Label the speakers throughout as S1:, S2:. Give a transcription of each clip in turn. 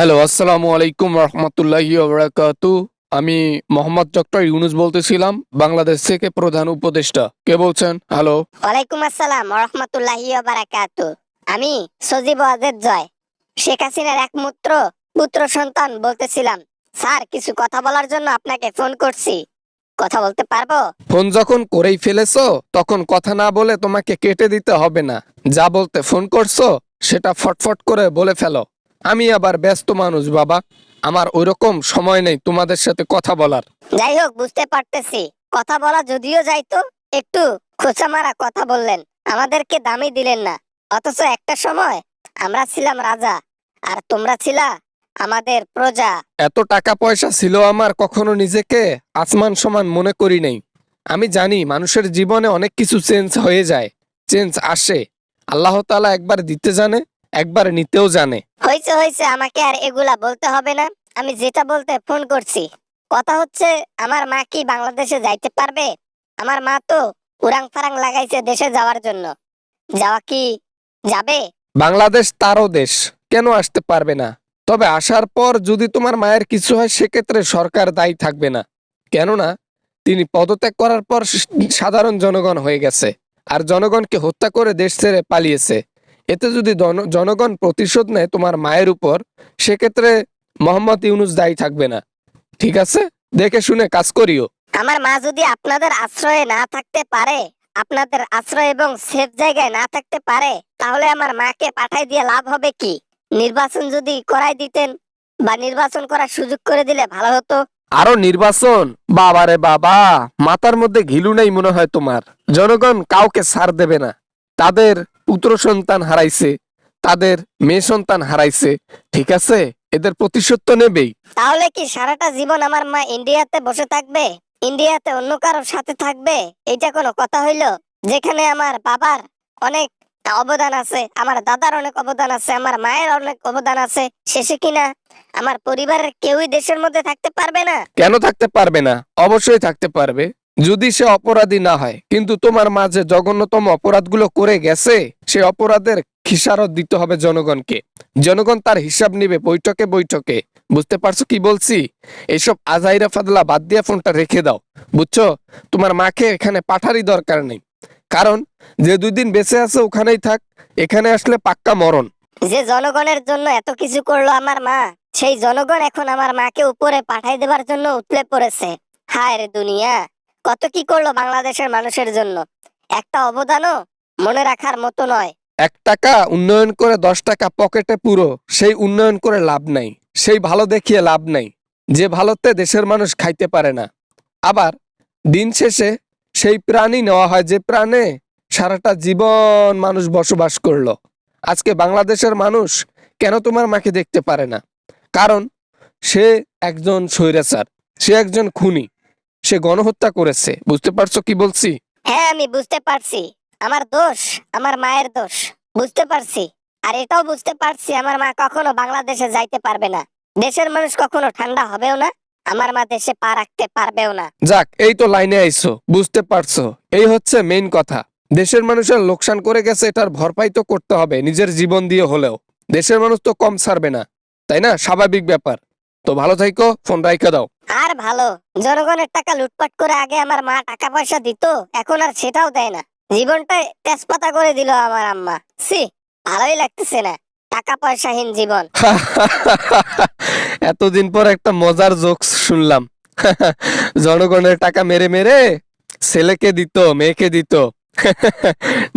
S1: Hello, আসসালামু আলাইকুম রহমতুল্লাহি ওবারাকাতু। আমি মোহাম্মদ ডক্টর ইউনুস বলতেছিলাম, বাংলাদেশ থেকে প্রধান উপদেষ্টা। কে বলছেন? হ্যালো।
S2: ওয়ালাইকুম আসসালাম রহমতুল্লাহি বারাকাতু। আমি সজীব ওয়াজেদ জয়, শেখ হাসিনার একমাত্র পুত্র সন্তান বলতেছিলাম। স্যার, কিছু কথা বলার জন্য আপনাকে ফোন করছি, কথা বলতে পারবো?
S1: ফোন যখন করেই ফেলেছো তখন কথা না বলে তোমাকে কেটে দিতে হবে না। যা বলতে ফোন করছো সেটা ফটফট করে বলে ফেলো। আমি আবার ব্যস্ত মানুষ বাবা, আমার ওইরকম সময় নেই তোমাদের সাথে কথা বলার।
S2: যাই হোক, বুঝতে পারতেছি। কথা বলা যদিও যাইতো, একটু খোঁচা মারা কথা বললেন, আমাদেরকে দামই দিলেন না। অথচ একটা সময় আমরা ছিলাম রাজা, আর তোমরা ছিলা আমাদের প্রজা।
S1: এত টাকা পয়সা ছিল আমার, কখনো নিজেকে আসমান সমান মনে করি নাই। আমি জানি মানুষের জীবনে অনেক কিছু চেঞ্জ হয়ে যায়, চেঞ্জ আসে। আল্লাহ তাআলা একবার দিতে জানে, একবার নিতেও জানে।
S2: হয়েছে হয়েছে, আমাকে আর এগুলা বলতে হবে না। আমি যেটা বলতে ফোন করছি, কথা হচ্ছে, আমার মা কি বাংলাদেশে যাইতে পারবে? আমার মা তো উড়াং ফারাং লাগাইছে দেশে যাওয়ার জন্য। যাওয়া কি যাবে?
S1: বাংলাদেশ তারও দেশ, কেন আসতে পারবে না? তবে আসার পর যদি তোমার মায়ের কিছু হয় সেক্ষেত্রে সরকার দায়ী থাকবে না। কেননা তিনি পদত্যাগ করার পর সাধারণ জনগণ হয়ে গেছে, আর জনগণকে হত্যা করে দেশ ছেড়ে পালিয়েছে। এতে যদি জনগণ প্রতিশোধ নেয় তোমার মায়ের উপর, সেক্ষেত্রে মোহাম্মদ ইউনুস দায়ী থাকবে না। ঠিক আছে, দেখে শুনে কাজ করিও।
S2: আমার মা যদি আপনাদের আশ্রয়ে না থাকতে পারে, আপনাদের আশ্রয় এবং সেফ জায়গায় না থাকতে পারে, তাহলে আমার মাকে পাঠাই দিয়ে লাভ হবে কি? নির্বাচন যদি করাই দিতেন, বা নির্বাচন করার সুযোগ করে দিলে ভালো হতো।
S1: আরো নির্বাচন? বাবারে বাবা, মাথার মধ্যে ঘিলু নেই মনে হয় তোমার। জনগণ কাউকে ছাড় দেবে না। তাদের পুত্র সন্তান হারাইছে, তাদের মেয়ে সন্তান হারাইছে, ঠিক আছে, এদের প্রতিশোধ তো নেবেই।
S2: তাহলে কি সারাটা জীবন আমার মা ইন্ডিয়াতে বসে থাকবে? ইন্ডিয়াতে অন্য কারোর সাথে থাকবে? এটা কোনো কথা হইলো? যেখানে আমার বাবার অনেক অবদান আছে, আমার দাদার অনেক অবদান আছে, আমার মায়ের অনেক অবদান আছে, শেষে কিনা আমার পরিবারের কেউই দেশের মধ্যে থাকতে পারবে না?
S1: কেন থাকতে পারবে না? অবশ্যই থাকতে পারবে, যদি সে অপরাধী না হয়। কিন্তু তোমার মা যে জঘন্যতম অপরাধগুলো করে গেছে, সে অপরাধের খিসারত দিতে হবে জনগণকে। জনগণ তার হিসাব নিবে বৈঠকে বৈঠকে। বুঝতে পারছো কি বলছি? এইসব আজাইরা ফাদলা বাদ দিয়ে ফোনটা রেখে দাও, বুঝছো? তোমার মাকে এখানে পাঠারই দরকার নেই। কারণ যে 2 দিন বেঁচে আছে ওখানেই থাক, এখানে আসলে পাক্কা মরণ।
S2: যে জনগণের জন্য এত কিছু করলো আমার মা, সেই জনগণ এখন আমার মাকে উপরে পাঠাই দেবার জন্য উতলে পড়েছে। হায় রে দুনিয়া, কত কি করলো বাংলাদেশের মানুষের জন্য! একটা অবদানও মনে রাখার মতো নয়।
S1: 1 টাকা উন্নয়ন করে 10 টাকা পকেটে পুরো, সেই উন্নয়ন করে লাভ নাই, সেই ভালো দেখিয়ে লাভ নাই, যে ভালোতে দেশের মানুষ খাইতে পারে না। আবার দিন শেষে সেই প্রাণী নেওয়া হয় যে প্রাণে সারাটা জীবন মানুষ বসবাস করলো। আজকে বাংলাদেশের মানুষ কেন তোমার মাকে দেখতে পারে না? কারণ সে একজন স্বৈরাচার, সে একজন খুনি, সে গণহত্যা করেছে। বুঝতে পারছো কি বলছি?
S2: হ্যাঁ, আমি বুঝতে পারছি। আমার দোষ, আমার মায়ের দোষ, বুঝতে পারছি। আর এটাও বুঝতে পারছি আমার মা কখনো বাংলাদেশে যাইতে পারবে না। দেশের মানুষ কখনো ঠান্ডা হবেও না, আমার মা দেশে পা রাখতে পারবেও না।
S1: যাক, এই তো লাইনে আইছো, বুঝতে পারছো। এই হচ্ছে মেইন কথা। দেশের মানুষের লোকসান করে গেছে, এটার ভরপাই তো করতে হবে নিজের জীবন দিয়ে হলেও। দেশের মানুষ তো কম ছাড়বে না, তাই না? স্বাভাবিক ব্যাপার। তো ভালো থাইকো, ফোন রাইখা দাও।
S2: আর ভালো, জনগণের টাকা লুটপাট করে আগে আমার মা টাকা পয়সা দিত, এখন আর সেটাও দেয় না। জীবনটা তেজপাতা করে দিল আমার আম্মা। সি, ভালোই লাগতেছে না, টাকা পয়সাহীন জীবন।
S1: এতদিন পর একটা মজার জোকস শুনলাম। জনগণের টাকা মেরে মেরে ছেলেকে দিত, মেয়েকে দিত।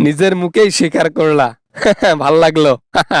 S1: নিজের মুখেই স্বীকার করলা। ভাল লাগলো।